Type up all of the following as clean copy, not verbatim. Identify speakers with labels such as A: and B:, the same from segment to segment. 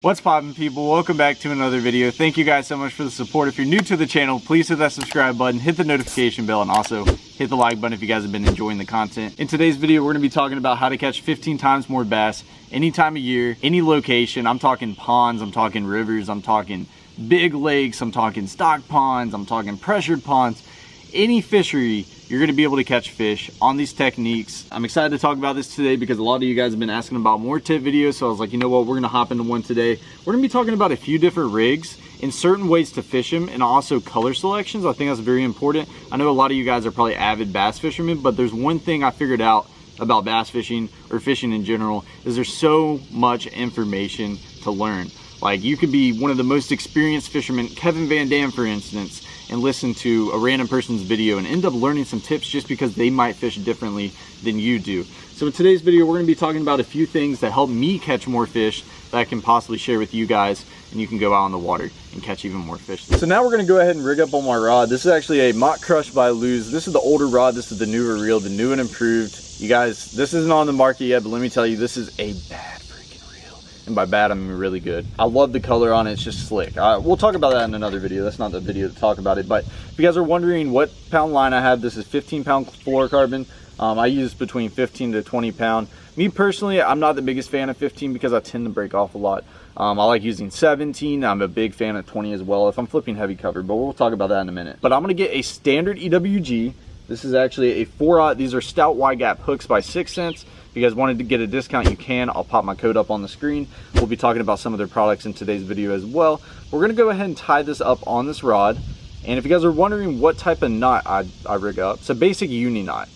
A: What's poppin', people? Welcome back to another video. Thank you guys so much for the support. If you're new to the channel, please hit that subscribe button, hit the notification bell, and also hit the like button if you guys have been enjoying the content. In today's video, we're gonna be talking about how to catch 15 times more bass any time of year, any location. I'm talking ponds, I'm talking rivers, I'm talking big lakes, I'm talking stock ponds, I'm talking pressured ponds. Any fishery, you're gonna be able to catch fish on these techniques. I'm excited to talk about this today because a lot of you guys have been asking about more tip videos, so I was like, you know what, we're gonna hop into one today. We're gonna be talking about a few different rigs and certain ways to fish them, and also color selections. I think that's very important. I know a lot of you guys are probably avid bass fishermen, but there's one thing I figured out about bass fishing or fishing in general is there's so much information to learn. Like, you could be one of the most experienced fishermen, Kevin Van Dam for instance, and listen to a random person's video and end up learning some tips just because they might fish differently than you do. So in today's video, we're gonna be talking about a few things that help me catch more fish that I can possibly share with you guys, and you can go out on the water and catch even more fish. So now we're gonna go ahead and rig up on my rod. This is actually a Mach Crush by Lew's. This is the older rod, this is the newer reel, the new and improved. You guys, this isn't on the market yet, but let me tell you, this is a bad freaking reel. And by bad, I mean really good. I love the color on it, it's just slick. We'll talk about that in another video. That's not the video to talk about it, but if you guys are wondering what pound line I have, this is 15-pound fluorocarbon. I use between 15 to 20 pound. Me personally, I'm not the biggest fan of 15 because I tend to break off a lot. I like using 17. I'm a big fan of 20 as well if I'm flipping heavy cover, but we'll talk about that in a minute. But I'm gonna get a standard EWG. This is actually a 4/0. These are stout wide gap hooks by 6 cents. If you guys wanted to get a discount, you can. I'll pop my code up on the screen. We'll be talking about some of their products in today's video as well. We're gonna go ahead and tie this up on this rod. And if you guys are wondering what type of knot I rig up, it's a basic uni knot.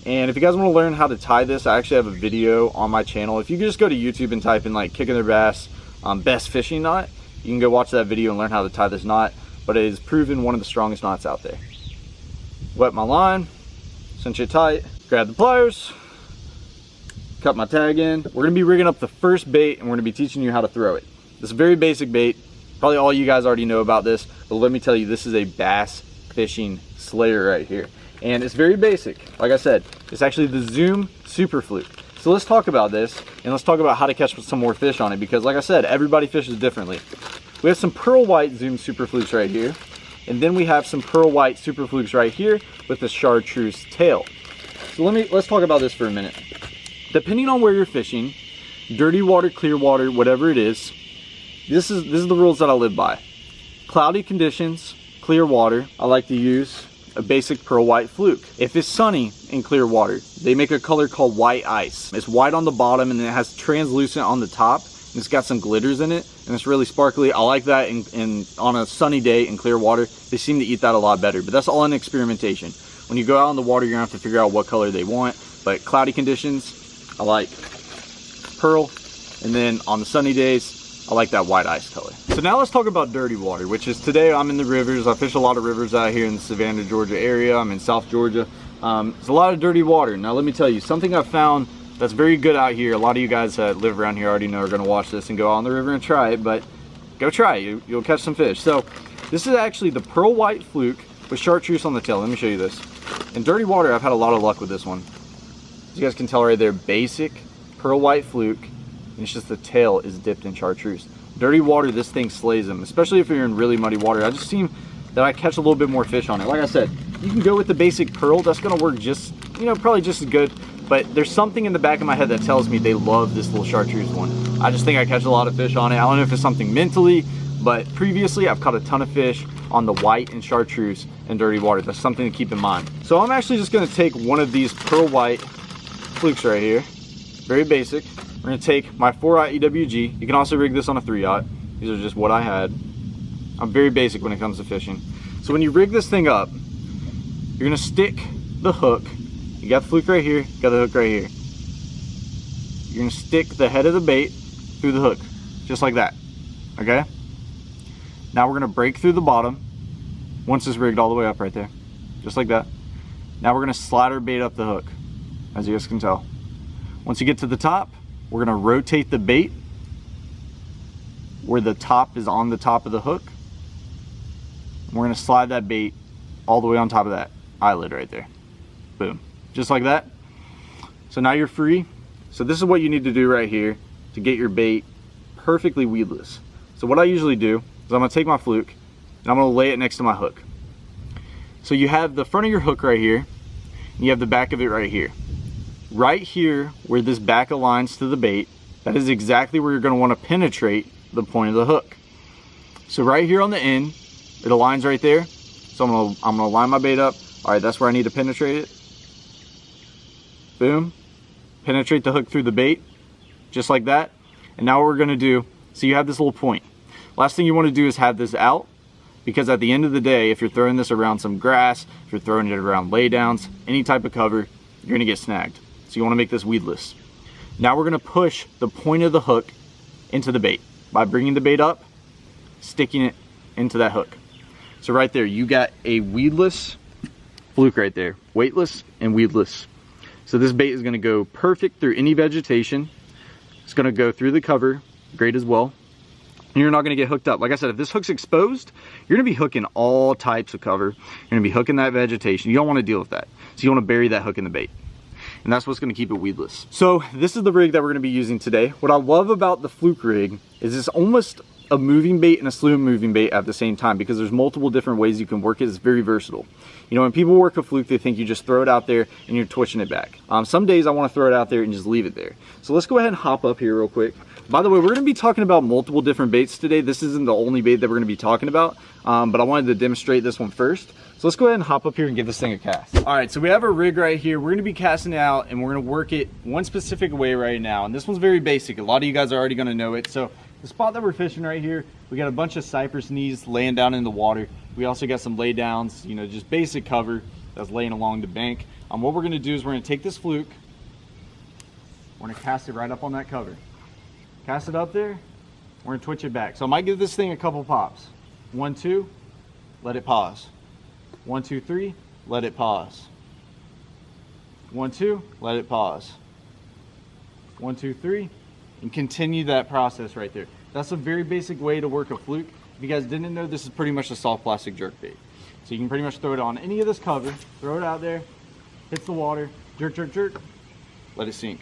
A: And if you guys want to learn how to tie this, I actually have a video on my channel. If you just go to YouTube and type in like Kicking Their Bass best fishing knot, you can go watch that video and learn how to tie this knot. But it is proven one of the strongest knots out there. Wet my line, cinch it tight, grab the pliers, cut my tag in. We're gonna be rigging up the first bait and we're gonna be teaching you how to throw it. This is a very basic bait. Probably all you guys already know about this, but let me tell you, this is a bass fishing slayer right here. And it's very basic. Like I said, it's actually the Zoom Super Fluke. So let's talk about this and let's talk about how to catch some more fish on it, because like I said, everybody fishes differently. We have some pearl white Zoom Super Flukes right here. And then we have some pearl white Super Flukes right here with the chartreuse tail. So let's talk about this for a minute. Depending on where you're fishing, dirty water, clear water, whatever it is, this is the rules that I live by. Cloudy conditions, clear water, I like to use a basic pearl white fluke. If it's sunny in clear water, they make a color called white ice. It's white on the bottom and it has translucent on the top, and it's got some glitters in it and it's really sparkly. I like that in on a sunny day in clear water. They seem to eat that a lot better, but that's all in experimentation. When you go out on the water, you're gonna have to figure out what color they want. But cloudy conditions, I like pearl, and then on the sunny days, I like that white ice color. So now let's talk about dirty water, which is today I'm in the rivers. I fish a lot of rivers out here in the Savannah, Georgia area. I'm in South Georgia. There's a lot of dirty water. Now let me tell you, something I've found that's very good out here. A lot of you guys that live around here already know are gonna watch this and go out on the river and try it, but go try it, you'll catch some fish. So this is actually the pearl white fluke with chartreuse on the tail. Let me show you this. In dirty water, I've had a lot of luck with this one. As you guys can tell right there, basic pearl white fluke. And it's just the tail is dipped in chartreuse. Dirty water, this thing slays them, especially if you're in really muddy water. I just seem that I catch a little bit more fish on it. Like I said, you can go with the basic pearl. That's gonna work just, you know, probably just as good. But there's something in the back of my head that tells me they love this little chartreuse one. I just think I catch a lot of fish on it. I don't know if it's something mentally, but previously I've caught a ton of fish on the white and chartreuse in dirty water. That's something to keep in mind. So I'm actually just gonna take one of these pearl white flukes right here. Very basic. We're gonna take my 4/0 EWG. You can also rig this on a 3/0. These are just what I had. I'm very basic when it comes to fishing. So when you rig this thing up, you're gonna stick the hook. You got the fluke right here, you got the hook right here. You're gonna stick the head of the bait through the hook, just like that, okay? Now we're gonna break through the bottom, once it's rigged all the way up right there, just like that. Now we're gonna slide our bait up the hook, as you guys can tell. Once you get to the top, we're gonna rotate the bait where the top is on the top of the hook. We're gonna slide that bait all the way on top of that eyelid right there. Boom, just like that. So now you're free. So this is what you need to do right here to get your bait perfectly weedless. So what I usually do is I'm gonna take my fluke and I'm gonna lay it next to my hook. So you have the front of your hook right here, and you have the back of it right here. Right here, where this back aligns to the bait, that is exactly where you're gonna wanna penetrate the point of the hook. So right here on the end, it aligns right there. So I'm gonna line my bait up. All right, that's where I need to penetrate it. Boom. Penetrate the hook through the bait, just like that. And now what we're gonna do, so you have this little point. Last thing you wanna do is have this out, because at the end of the day, if you're throwing this around some grass, if you're throwing it around laydowns, any type of cover, you're gonna get snagged. So you wanna make this weedless. Now we're gonna push the point of the hook into the bait by bringing the bait up, sticking it into that hook. So right there, you got a weedless fluke right there, weightless and weedless. So this bait is gonna go perfect through any vegetation. It's gonna go through the cover, great as well. And you're not gonna get hooked up. Like I said, if this hook's exposed, you're gonna be hooking all types of cover. You're gonna be hooking that vegetation. You don't wanna deal with that. So you wanna bury that hook in the bait. And that's what's gonna keep it weedless. So this is the rig that we're gonna be using today. What I love about the fluke rig is it's almost a moving bait and a slow moving bait at the same time, because there's multiple different ways you can work it. It's very versatile. You know, when people work a fluke, they think you just throw it out there and you're twitching it back. Some days I want to throw it out there and just leave it there. So let's go ahead and hop up here real quick. By the way, we're going to be talking about multiple different baits today. This isn't the only bait that we're going to be talking about, but I wanted to demonstrate this one first. So let's go ahead and hop up here and give this thing a cast. All right, so we have our rig right here. We're going to be casting it out and we're going to work it one specific way right now. And this one's very basic. A lot of you guys are already going to know it. So the spot that we're fishing right here, we got a bunch of cypress knees laying down in the water. We also got some lay downs, you know, just basic cover that's laying along the bank. What we're gonna do is we're gonna take this fluke, we're gonna cast it right up on that cover. Cast it up there, we're gonna twitch it back. So I might give this thing a couple pops. 1, 2, let it pause. 1, 2, 3, let it pause. 1, 2, let it pause. 1, 2, 3, and continue that process right there. That's a very basic way to work a fluke. If you guys didn't know, this is pretty much a soft plastic jerk bait. So you can pretty much throw it on any of this cover, throw it out there, hits the water, jerk, jerk, jerk, let it sink.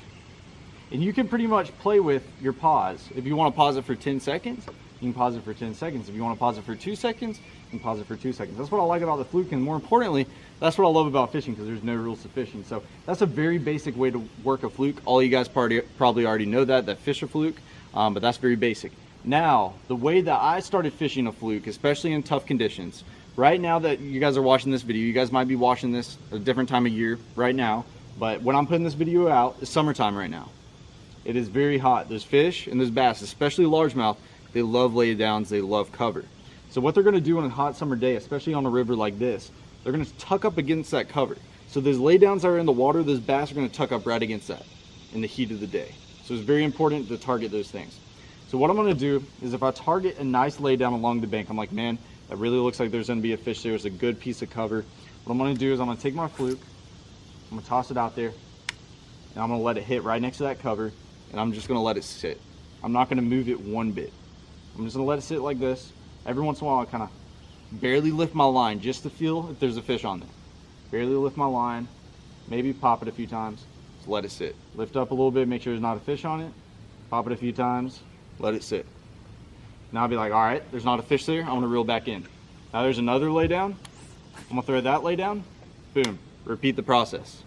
A: And you can pretty much play with your pause. If you want to pause it for 10 seconds, you can pause it for 10 seconds. If you want to pause it for 2 seconds, you can pause it for 2 seconds. That's what I like about the fluke, and more importantly, that's what I love about fishing, because there's no rules to fishing. So that's a very basic way to work a fluke. All you guys probably already know that fish a fluke, but that's very basic. Now, the way that I started fishing a fluke, especially in tough conditions, right now that you guys are watching this video, you guys might be watching this at a different time of year right now, but when I'm putting this video out, it's summertime right now. It is very hot. There's fish and there's bass, especially largemouth. They love lay downs, they love cover. So what they're gonna do on a hot summer day, especially on a river like this, they're gonna tuck up against that cover. So those lay downs that are in the water, those bass are gonna tuck up right against that in the heat of the day. So it's very important to target those things. So what I'm gonna do is if I target a nice lay down along the bank, I'm like, man, that really looks like there's gonna be a fish there. It's a good piece of cover. What I'm gonna do is I'm gonna take my fluke, I'm gonna toss it out there, and I'm gonna let it hit right next to that cover, and I'm just gonna let it sit. I'm not gonna move it one bit. I'm just gonna let it sit like this. Every once in a while, I kind of barely lift my line just to feel if there's a fish on there. Barely lift my line, maybe pop it a few times, just let it sit. Lift up a little bit, make sure there's not a fish on it, pop it a few times, let it sit. Now I'll be like, all right, there's not a fish there, I'm gonna reel back in. Now there's another lay down, I'm gonna throw that lay down, boom, repeat the process.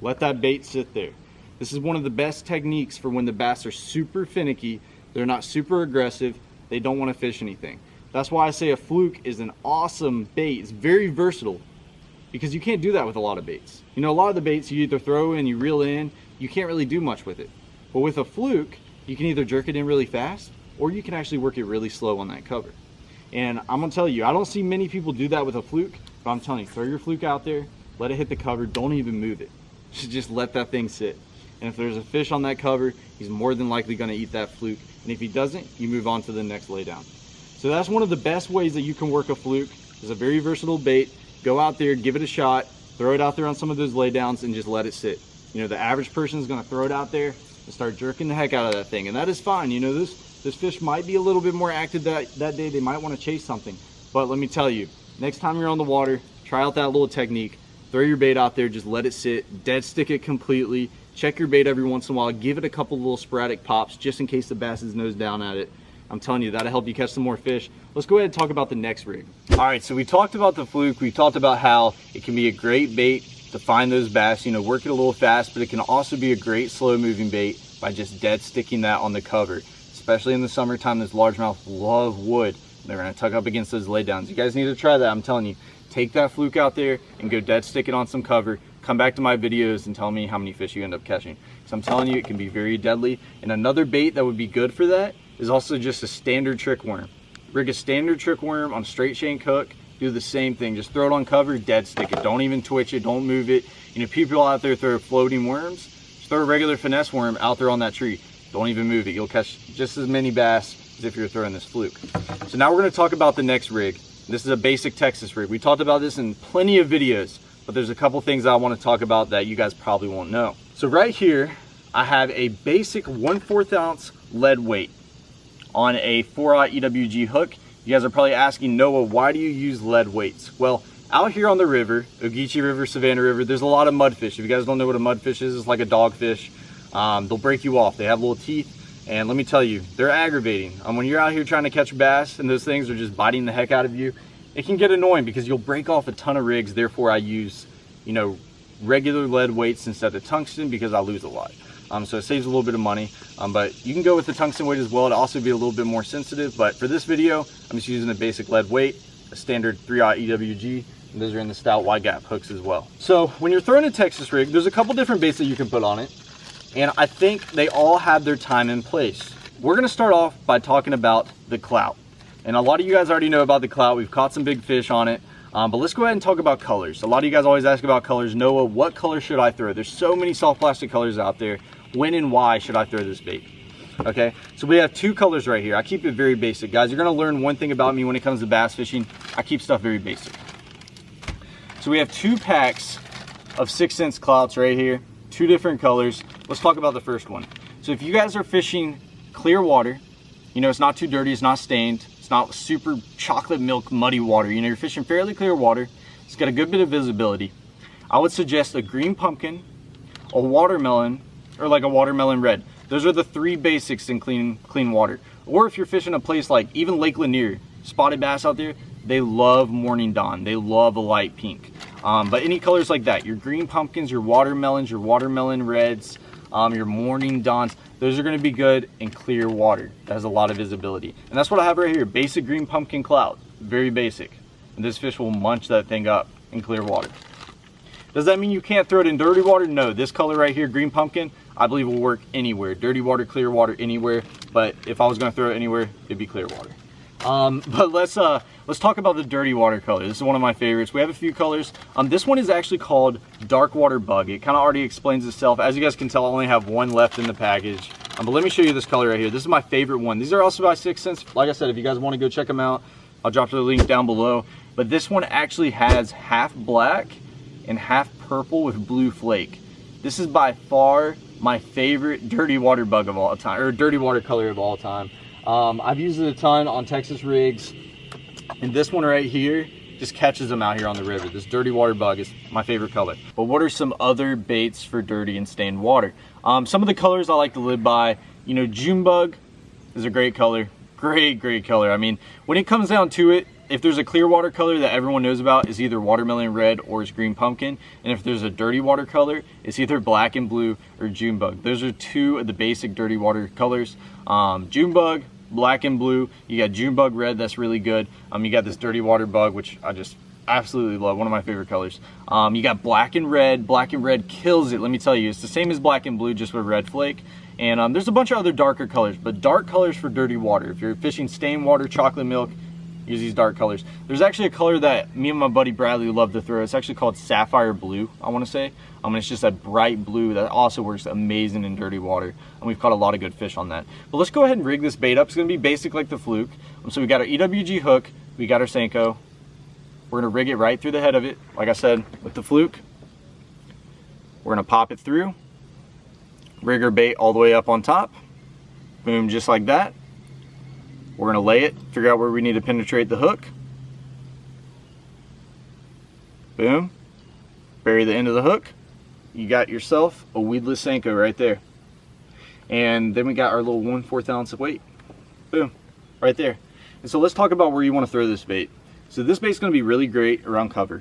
A: Let that bait sit there. This is one of the best techniques for when the bass are super finicky, they're not super aggressive, they don't wanna fish anything. That's why I say a fluke is an awesome bait. It's very versatile, because you can't do that with a lot of baits. You know, a lot of the baits you either throw in, you reel in, you can't really do much with it. But with a fluke, you can either jerk it in really fast, or you can actually work it really slow on that cover. And I'm gonna tell you, I don't see many people do that with a fluke, but I'm telling you, throw your fluke out there, let it hit the cover, don't even move it. Just let that thing sit. And if there's a fish on that cover, he's more than likely gonna eat that fluke. And if he doesn't, you move on to the next lay down. So that's one of the best ways that you can work a fluke. It's a very versatile bait. Go out there, give it a shot, throw it out there on some of those lay downs and just let it sit. You know, the average person is gonna throw it out there and start jerking the heck out of that thing. And that is fine. You know, this fish might be a little bit more active that day. They might want to chase something. But let me tell you, next time you're on the water, try out that little technique. Throw your bait out there, just let it sit, dead stick it completely. Check your bait every once in a while, give it a couple little sporadic pops just in case the bass is nose down at it. I'm telling you, that'll help you catch some more fish. Let's go ahead and talk about the next rig. All right, so we talked about the fluke. We talked about how it can be a great bait to find those bass, you know, work it a little fast, but it can also be a great slow moving bait by just dead sticking that on the cover. Especially in the summertime, those largemouth love wood. They're gonna tuck up against those laydowns. You guys need to try that, I'm telling you. Take that fluke out there and go dead stick it on some cover. Come back to my videos and tell me how many fish you end up catching. So I'm telling you, it can be very deadly. And another bait that would be good for that is also just a standard trick worm. Rig a standard trick worm on a straight shank hook. Do the same thing. Just throw it on cover, dead stick it. Don't even twitch it. Don't move it. You know, people out there throw floating worms. Just throw a regular finesse worm out there on that tree. Don't even move it. You'll catch just as many bass as if you're throwing this fluke. So now we're going to talk about the next rig. This is a basic Texas rig. We talked about this in plenty of videos, but there's a couple things I want to talk about that you guys probably won't know. So right here, I have a basic 1/4 ounce lead weight on a 4/0 EWG hook. You guys are probably asking, Noah, why do you use lead weights? Well, out here on the river, Ogeechee River, Savannah River, there's a lot of mudfish. If you guys don't know what a mudfish is, it's like a dogfish. They'll break you off. They have little teeth, and let me tell you, they're aggravating. When you're out here trying to catch bass and those things are just biting the heck out of you, it can get annoying because you'll break off a ton of rigs. Therefore, I use, you know, regular lead weights instead of tungsten because I lose a lot. So it saves a little bit of money, but you can go with the tungsten weight as well. It'll also be a little bit more sensitive, but for this video, I'm just using a basic lead weight, a standard 3/0 EWG, and those are in the stout wide gap hooks as well. So when you're throwing a Texas rig, there's a couple different baits that you can put on it, and I think they all have their time and place. We're gonna start off by talking about the clout. And a lot of you guys already know about the clout. We've caught some big fish on it, but let's go ahead and talk about colors. A lot of you guys always ask about colors. Noah, what color should I throw? There's so many soft plastic colors out there. When and why should I throw this bait? Okay, so we have two colors right here. I keep it very basic. Guys, you're gonna learn one thing about me when it comes to bass fishing. I keep stuff very basic. So we have 2 packs of 6 cents clouts right here, 2 different colors. Let's talk about the first one. So if you guys are fishing clear water, you know, it's not too dirty, it's not stained, it's not super chocolate milk muddy water. You know, you're fishing fairly clear water. It's got a good bit of visibility. I would suggest a green pumpkin, a watermelon, or like a watermelon red. Those are the 3 basics in clean water. Or if you're fishing a place like even Lake Lanier, spotted bass out there, they love Morning Dawn. They love a light pink. But any colors like that, your green pumpkins, your watermelons, your watermelon reds, your Morning Dawns, those are gonna be good in clear water. That has a lot of visibility. And that's what I have right here, basic green pumpkin clout, very basic. And this fish will munch that thing up in clear water. Does that mean you can't throw it in dirty water? No, this color right here, green pumpkin, I believe will work anywhere. Dirty water, clear water, anywhere. But if I was gonna throw it anywhere, it'd be clear water. But let's talk about the dirty water color. This is one of my favorites. We have a few colors. This one is actually called Dark Water Bug. It kind of already explains itself. As you guys can tell, I only have one left in the package. But let me show you this color right here. This is my favorite one. These are also by 6 cents. Like I said, if you guys want to go check them out, I'll drop the link down below. But this one actually has half black and half purple with blue flake. This is by far my favorite dirty water bug of all time, or dirty water color of all time. I've used it a ton on Texas rigs, and this one right here just catches them out here on the river. This dirty water bug is my favorite color. But what are some other baits for dirty and stained water? Some of the colors I like to live by, you know, June bug is a great color. Great color. I mean, when it comes down to it, if there's a clear water color that everyone knows about, is either watermelon red or it's green pumpkin. And if there's a dirty water color, it's either black and blue or June bug. Those are 2 of the basic dirty water colors. June bug, black and blue. You got June bug red, that's really good. You got this dirty water bug, which I just absolutely love, one of my favorite colors. You got black and red. Black and red kills it, let me tell you. It's the same as black and blue, just with red flake. And there's a bunch of other darker colors, but dark colors for dirty water. If you're fishing stained water, chocolate milk, use these dark colors. There's actually a color that me and my buddy Bradley love to throw. It's actually called sapphire blue, I want to say. And it's just a bright blue that also works amazing in dirty water. And we've caught a lot of good fish on that. But let's go ahead and rig this bait up. It's going to be basic like the fluke. So we got our EWG hook, we got our Senko. We're going to rig it right through the head of it. Like I said, with the fluke, we're going to pop it through, rig our bait all the way up on top. Boom, just like that. We're going to lay it, figure out where we need to penetrate the hook. Boom. Bury the end of the hook. You got yourself a weedless Senko right there. And then we got our little 1/4 ounce of weight. Boom. right there. And so let's talk about where you want to throw this bait. So this bait's going to be really great around cover.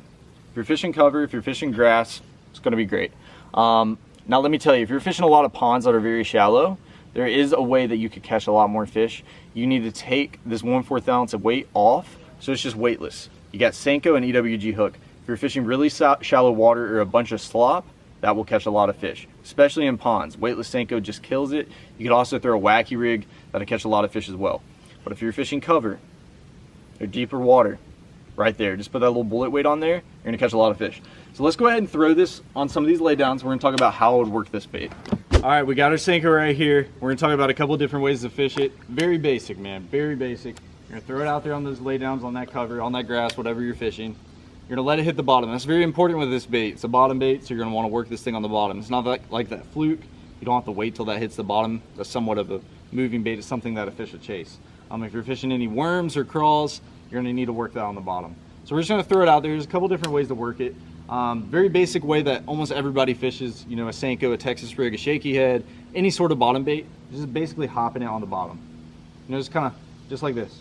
A: If you're fishing cover, if you're fishing grass, it's going to be great. Now let me tell you, if you're fishing a lot of ponds that are very shallow, there is a way that you could catch a lot more fish. You need to take this 1/4 ounce of weight off, so it's just weightless. You got Senko and EWG hook. If you're fishing really shallow water or a bunch of slop, that will catch a lot of fish, especially in ponds. Weightless Senko just kills it. You could also throw a wacky rig that'll catch a lot of fish as well. But if you're fishing cover or deeper water, right there, just put that little bullet weight on there, you're gonna catch a lot of fish. So let's go ahead and throw this on some of these laydowns. We're gonna talk about how I would work this bait. All right, we got our Senko right here. We're gonna talk about a couple of different ways to fish it. Very basic, man, very basic. You're gonna throw it out there on those laydowns, on that cover, on that grass, whatever you're fishing. You're gonna let it hit the bottom. That's very important with this bait. It's a bottom bait, so you're gonna wanna work this thing on the bottom. It's not like that fluke. You don't have to wait till that hits the bottom. That's somewhat of a moving bait. It's something that a fish will chase. If you're fishing any worms or crawls, you're gonna need to work that on the bottom. So we're just gonna throw it out there. There's a couple different ways to work it. Very basic way that almost everybody fishes, you know, a Senko, a Texas rig, a shaky head, any sort of bottom bait, just basically hopping it on the bottom. You know, just kind of, just like this.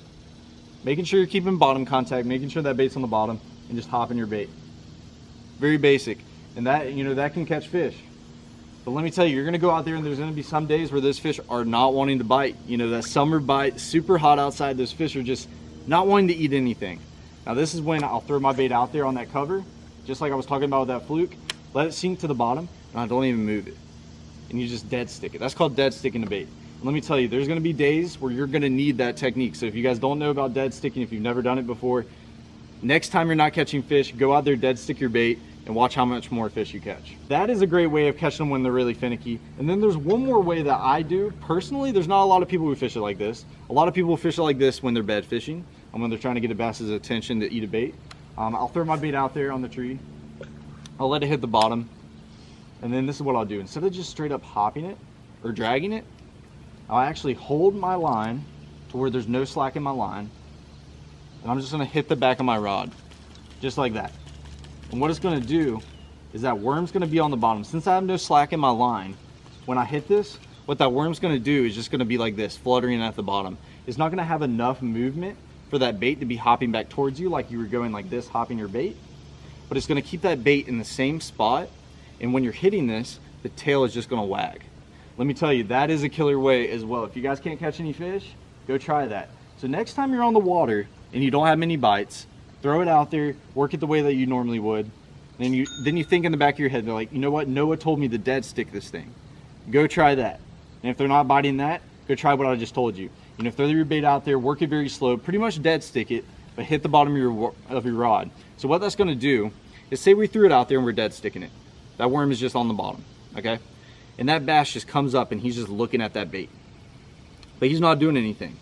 A: Making sure you're keeping bottom contact, making sure that bait's on the bottom, and just hopping your bait. Very basic. And that, you know, that can catch fish. But let me tell you, you're gonna go out there and there's gonna be some days where those fish are not wanting to bite. You know, that summer bite, super hot outside, those fish are just not wanting to eat anything. Now this is when I'll throw my bait out there on that cover, just like I was talking about with that fluke, let it sink to the bottom, and I don't even move it. And you just dead stick it. That's called dead sticking the bait. And let me tell you, there's gonna be days where you're gonna need that technique. So if you guys don't know about dead sticking, if you've never done it before, next time you're not catching fish, go out there, dead stick your bait, and watch how much more fish you catch. That is a great way of catching them when they're really finicky. And then there's one more way that I do. Personally, there's not a lot of people who fish it like this. A lot of people fish it like this when they're bed fishing, and when they're trying to get a bass's attention to eat a bait. I'll throw my bait out there on the tree. I'll let it hit the bottom. And then this is what I'll do. Instead of just straight up hopping it or dragging it, I'll actually hold my line to where there's no slack in my line. And I'm just gonna hit the back of my rod, just like that. And what it's gonna do is that worm's gonna be on the bottom. Since I have no slack in my line, when I hit this, what that worm's gonna do is just gonna be like this, fluttering at the bottom. It's not gonna have enough movement for that bait to be hopping back towards you like you were going like this, hopping your bait. But it's gonna keep that bait in the same spot. And when you're hitting this, the tail is just gonna wag. Let me tell you, that is a killer way as well. If you guys can't catch any fish, go try that. So next time you're on the water and you don't have many bites, throw it out there, work it the way that you normally would. Then you think in the back of your head, they're like, you know what, Noah told me to dead stick this thing. Go try that. And if they're not biting that, go try what I just told you. You know, throw your bait out there, work it very slow, pretty much dead stick it, but hit the bottom of your rod. So what that's gonna do is, say we threw it out there and we're dead sticking it. That worm is just on the bottom, okay? And that bass just comes up and he's just looking at that bait. But he's not doing anything.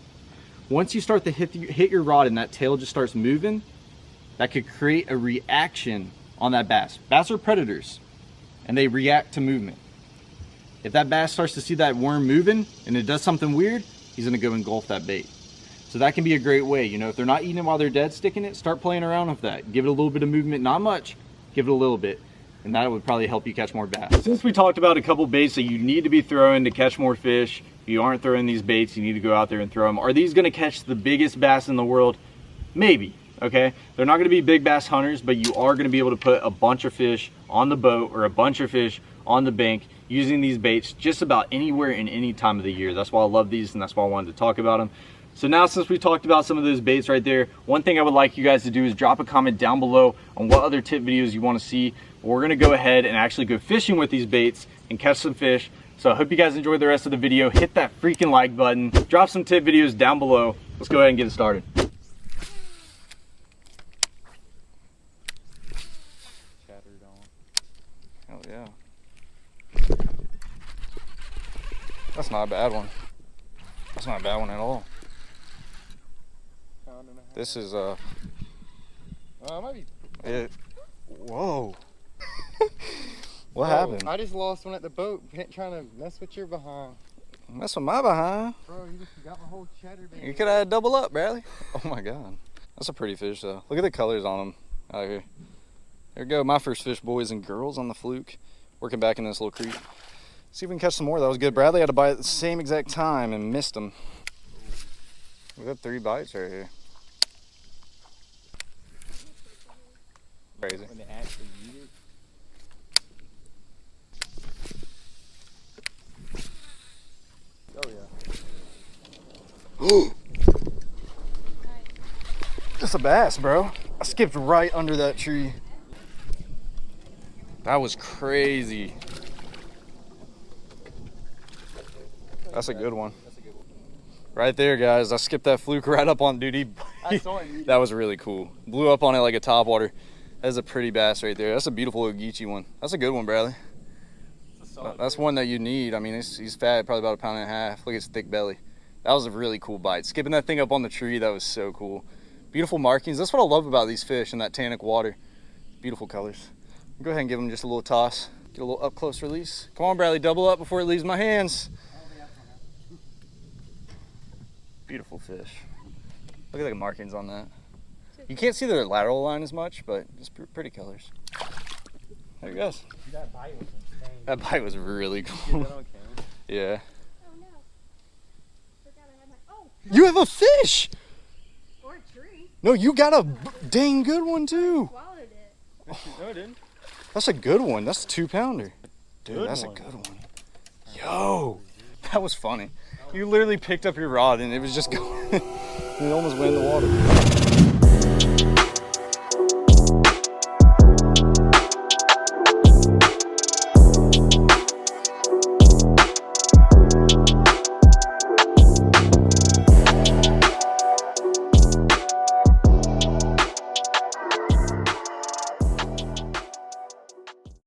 A: Once you start to hit your rod and that tail just starts moving, that could create a reaction on that bass. Bass are predators and they react to movement. If that bass starts to see that worm moving and it does something weird, he's gonna go engulf that bait. So that can be a great way. You know, if they're not eating it while they're dead sticking it, start playing around with that. Give it a little bit of movement, not much, give it a little bit. And that would probably help you catch more bass. Since we talked about a couple baits that you need to be throwing to catch more fish, if you aren't throwing these baits, you need to go out there and throw them. Are these gonna catch the biggest bass in the world? Maybe, okay? They're not gonna be big bass hunters, but you are gonna be able to put a bunch of fish on the boat or a bunch of fish on the bank using these baits just about anywhere and any time of the year. That's why I love these and that's why I wanted to talk about them. So now, since we talked about some of those baits right there, one thing I would like you guys to do is drop a comment down below on what other tip videos you want to see. We're going to go ahead and actually go fishing with these baits and catch some fish. So I hope you guys enjoyed the rest of the video. Hit that freaking like button. Drop some tip videos down below. Let's go ahead and get it started. Chattered on. Hell yeah. That's not a bad one. That's not a bad one at all. This is it might be. Whoa. What happened?
B: I just lost one at the boat trying to mess with your behind.
A: Mess with my behind?
B: Bro, you just got my whole cheddar band.
A: You could have double up, Bradley. Oh my god. That's a pretty fish though. Look at the colors on them out here. There we go, my first fish, boys and girls, on the fluke. Working back in this little creek. See if we can catch some more. That was good. Bradley had to bite at the same exact time and missed him. We got 3 bites right here. Crazy.
B: When they actually eat it. Oh yeah.
A: That's a bass, bro. I skipped right under that tree. That was crazy. That's a good one.
B: That's a good one.
A: Right there, guys. I skipped that fluke right up on duty.
B: I saw it.
A: That was really cool. Blew up on it like a topwater. That's a pretty bass right there. That's a beautiful Ogeechee one. That's a good one, Bradley. That's one that you need. I mean, he's fat, probably about 1.5 pounds. Look at his thick belly. That was a really cool bite. Skipping that thing up on the tree, that was so cool. Beautiful markings. That's what I love about these fish in that tannic water. Beautiful colors. Go ahead and give him just a little toss. Get a little up close release. Come on, Bradley, double up before it leaves my hands. Beautiful fish. Look at the markings on that. You can't see the lateral line as much, but it's pretty colors. There he goes.
B: That bite was insane.
A: That bite was really cool.
B: Get that on camera.
A: Yeah.
C: Oh no. Forgot I had my. Oh!
A: You have a fish!
C: Or a tree.
A: No, you got a dang good one too.
C: Swallowed it.
B: No, it didn't.
A: That's a good one. That's a 2-pounder. Dude,
B: Good
A: that's
B: one.
A: a good one. Yo, that was funny. You literally picked up your rod and it was just going. It almost went in the water.